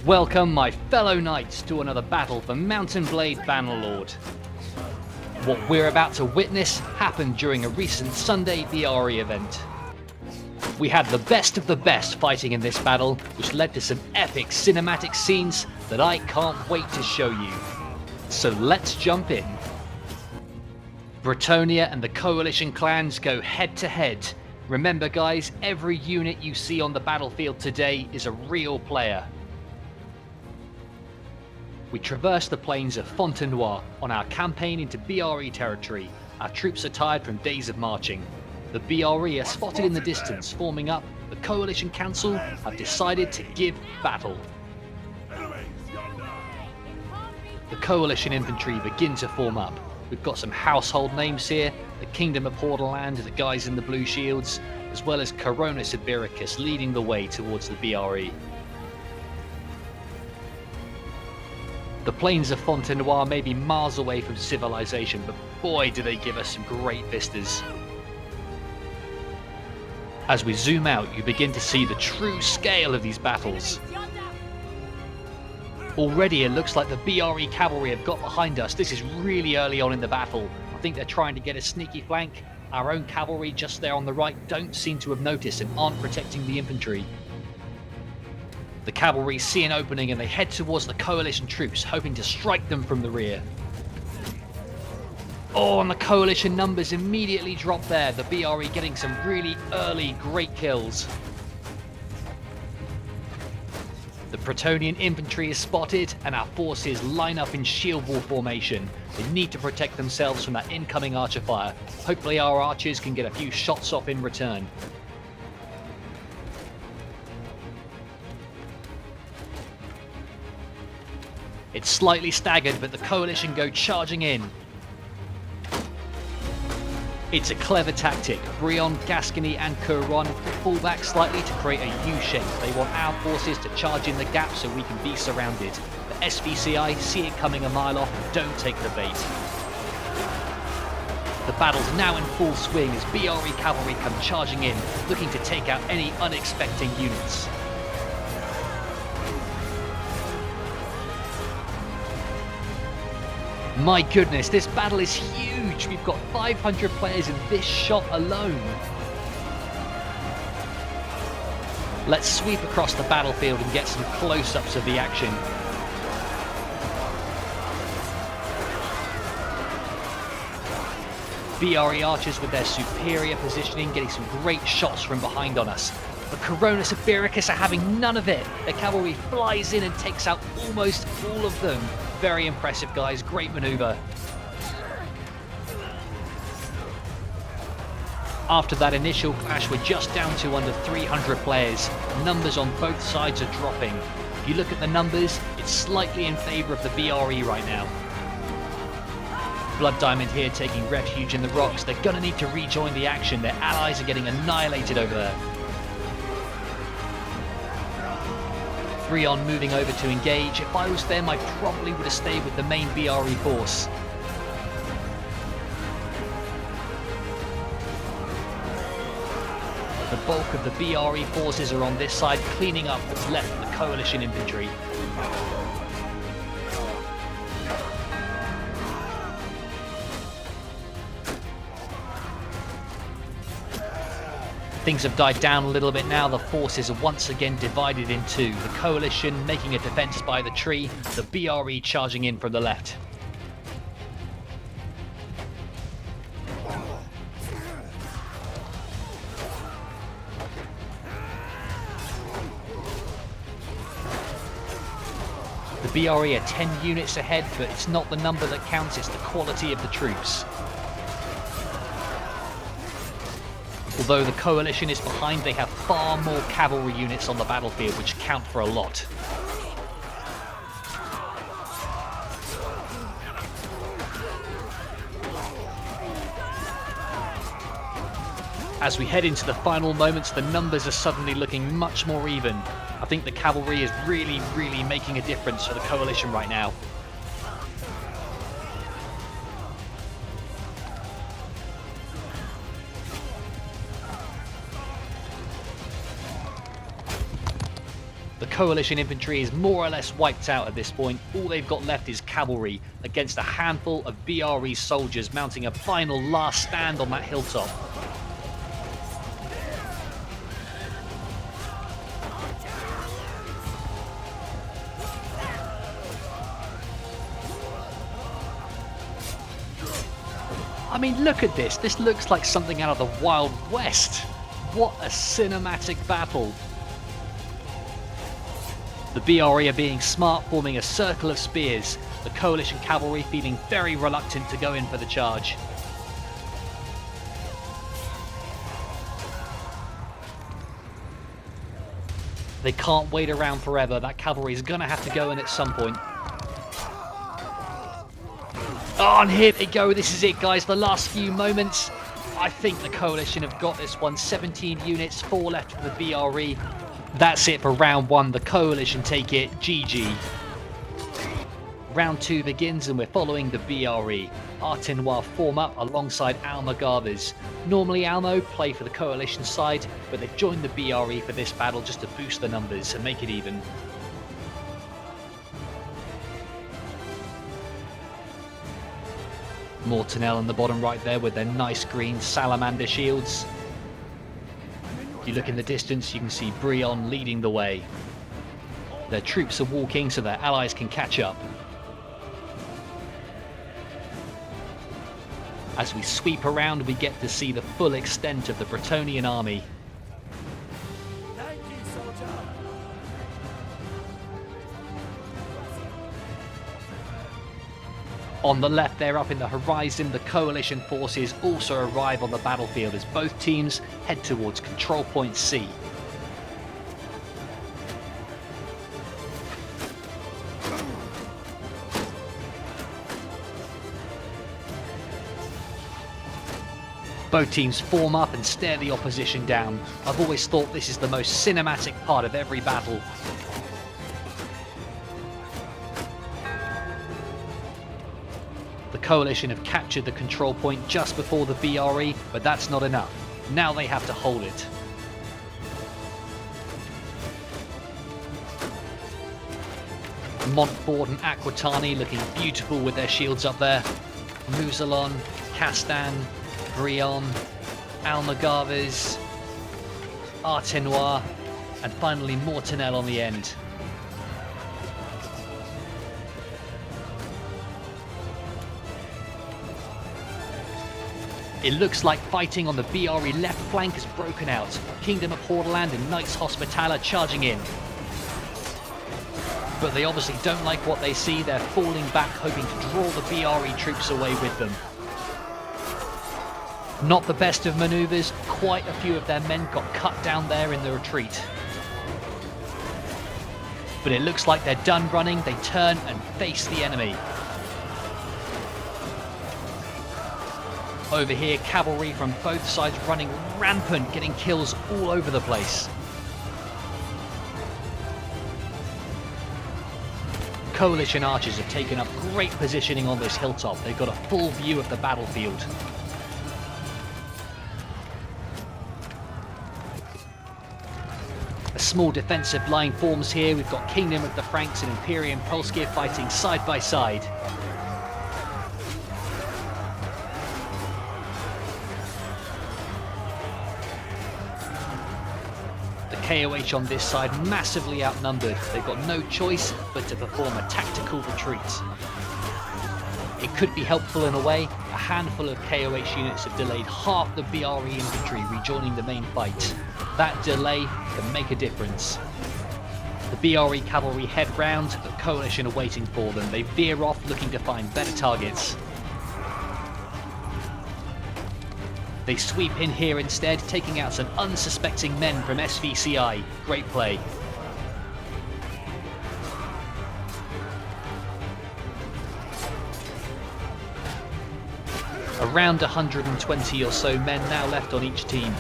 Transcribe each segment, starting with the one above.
Welcome, my fellow knights, to another battle for Mount Blade Bannerlord. What we're about to witness happened during a recent Sunday BRE event. We had the best of the best fighting in this battle, which led to some epic cinematic scenes that I can't wait to show you. So let's jump in. Bretonnia and the coalition clans go head to head. Remember guys, every unit you see on the battlefield today is a real player. We traverse the plains of Fontenoy on our campaign into BRE territory. Our troops are tired from days of marching. The BRE are spotted in the distance, forming up. The Coalition Council have decided to give battle. The Coalition infantry begin to form up. We've got some household names here, the Kingdom of Hordaland, the guys in the blue shields, as well as Coronis Ibericus leading the way towards the BRE. The plains of Fontenoy may be miles away from civilization, but boy do they give us some great vistas. As we zoom out, you begin to see the true scale of these battles. Already it looks like the BRE cavalry have got behind us. This is really early on in the battle. I think they're trying to get a sneaky flank. Our own cavalry just there on the right don't seem to have noticed and aren't protecting the infantry. The cavalry see an opening and they head towards the coalition troops, hoping to strike them from the rear. Oh, and the coalition numbers immediately drop there. The BRE getting some really early great kills. The Bretonnian infantry is spotted and our forces line up in shield wall formation. They need to protect themselves from that incoming archer fire. Hopefully our archers can get a few shots off in return. It's slightly staggered, but the coalition go charging in. It's a clever tactic. Brion, Gascony and Couron fall back slightly to create a U-shape. They want our forces to charge in the gap so we can be surrounded. The SVCI see it coming a mile off and don't take the bait. The battle's now in full swing as BRE cavalry come charging in, looking to take out any unexpected units. My goodness, this battle is huge! We've got 500 players in this shot alone. Let's sweep across the battlefield and get some close-ups of the action. BRE archers with their superior positioning getting some great shots from behind on us. The Coronis Ibericus are having none of it. The cavalry flies in and takes out almost all of them. Very impressive guys, great maneuver. After that initial clash, we're just down to under 300 players. Numbers on both sides are dropping. If you look at the numbers, it's slightly in favour of the BRE right now. Blood Diamond here taking refuge in the rocks. They're going to need to rejoin the action. Their allies are getting annihilated over there. Brion moving over to engage. If I was them, I probably would have stayed with the main BRE force. The bulk of the BRE forces are on this side, cleaning up what's left of the coalition infantry. Things have died down a little bit now. The forces are once again divided in two. The coalition making a defense by the tree, the BRE charging in from the left. The BRE are 10 units ahead, but it's not the number that counts, it's the quality of the troops. Although the coalition is behind, they have far more cavalry units on the battlefield, which count for a lot. As we head into the final moments, the numbers are suddenly looking much more even. I think the cavalry is really making a difference for the coalition right now. Coalition infantry is more or less wiped out at this point. All they've got left is cavalry against a handful of BRE soldiers mounting a final last stand on that hilltop. I mean, look at this. This looks like something out of the Wild West. What a cinematic battle. The BRE are being smart, forming a circle of spears. The coalition cavalry feeling very reluctant to go in for the charge. They can't wait around forever. That cavalry is going to have to go in at some point. Oh, and here they go. This is it, guys. The last few moments. I think the coalition have got this one. 17 units, 4 left for the BRE. That's it for round 1. The coalition take it. GG. Round 2 begins and we're following the BRE. Fontenoy form up alongside Almogavers. Normally Almo play for the coalition side, but they've joined the BRE for this battle just to boost the numbers and make it even. Fontenoy on the bottom right there with their nice green salamander shields. If you look in the distance, you can see Breton leading the way. Their troops are walking so their allies can catch up. As we sweep around, we get to see the full extent of the Bretonnian army. On the left there, up in the horizon, the coalition forces also arrive on the battlefield as both teams head towards Control Point C. Both teams form up and stare the opposition down. I've always thought this is the most cinematic part of every battle. The coalition have captured the control point just before the BRE, but that's not enough. Now they have to hold it. Montfort and Aquitani looking beautiful with their shields up there. Mousillon, Castan, Brion, Almogavers, Fontenoy, and finally Fontenoy on the end. It looks like fighting on the BRE left flank has broken out. Kingdom of Hordaland and Knights Hospitaller charging in. But they obviously don't like what they see. They're falling back, hoping to draw the BRE troops away with them. Not the best of maneuvers. Quite a few of their men got cut down there in the retreat. But it looks like they're done running. They turn and face the enemy. Over here, cavalry from both sides running rampant, getting kills all over the place. Coalition archers have taken up great positioning on this hilltop. They've got a full view of the battlefield. A small defensive line forms here. We've got Kingdom of the Franks and Imperium Polskie fighting side by side. KOH on this side massively outnumbered. They've got no choice but to perform a tactical retreat. It could be helpful in a way. A handful of KOH units have delayed half the BRE infantry rejoining the main fight. That delay can make a difference. The BRE cavalry head round, the coalition are waiting for them. They veer off looking to find better targets. They sweep in here instead, taking out some unsuspecting men from SVCI. Great play. Around 120 or so men now left on each team.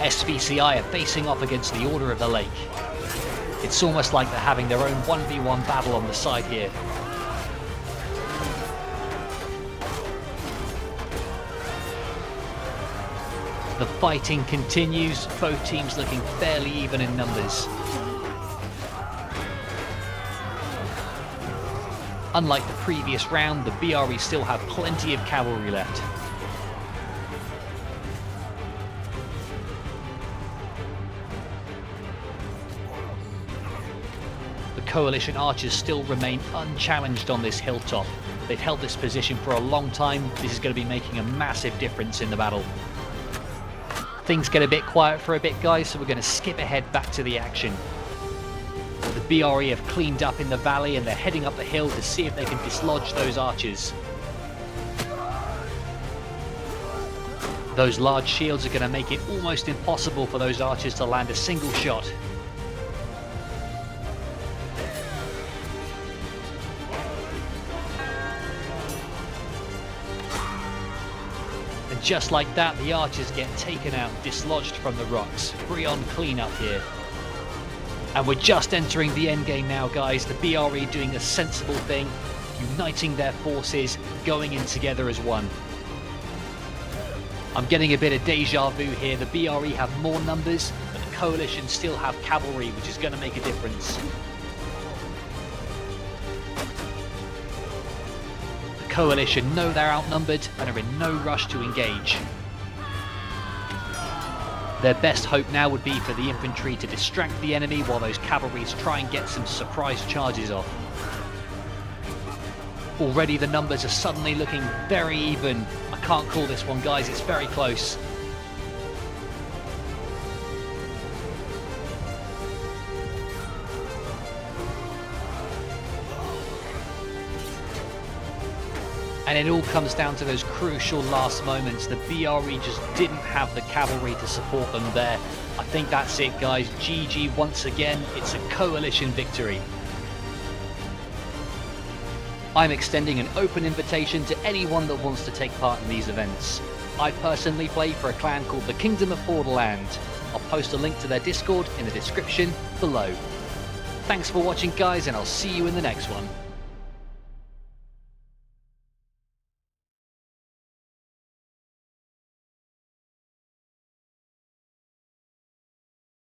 SVCI are facing off against the Order of the Lake. It's almost like they're having their own 1v1 battle on the side here. The fighting continues, both teams looking fairly even in numbers. Unlike the previous round, the BRE still have plenty of cavalry left. The coalition archers still remain unchallenged on this hilltop. They've held this position for a long time. This is going to be making a massive difference in the battle. Things get a bit quiet for a bit, guys, so we're going to skip ahead back to the action. The BRE have cleaned up in the valley and they're heading up the hill to see if they can dislodge those archers. Those large shields are going to make it almost impossible for those archers to land a single shot. And just like that, the archers get taken out, dislodged from the rocks. Breton clean up here. And we're just entering the endgame now, guys. The BRE doing a sensible thing, uniting their forces, going in together as one. I'm getting a bit of deja vu here. The BRE have more numbers, but the coalition still have cavalry, which is going to make a difference. The coalition know they're outnumbered and are in no rush to engage. Their best hope now would be for the infantry to distract the enemy while those cavalries try and get some surprise charges off. Already the numbers are suddenly looking very even. I can't call this one, guys, it's very close. And it all comes down to those crucial last moments. The BRE just didn't have the cavalry to support them there. I think that's it, guys. GG once again. It's a coalition victory. I'm extending an open invitation to anyone that wants to take part in these events. I personally play for a clan called the Kingdom of Borderland. I'll post a link to their Discord in the description below. Thanks for watching, guys, and I'll see you in the next one.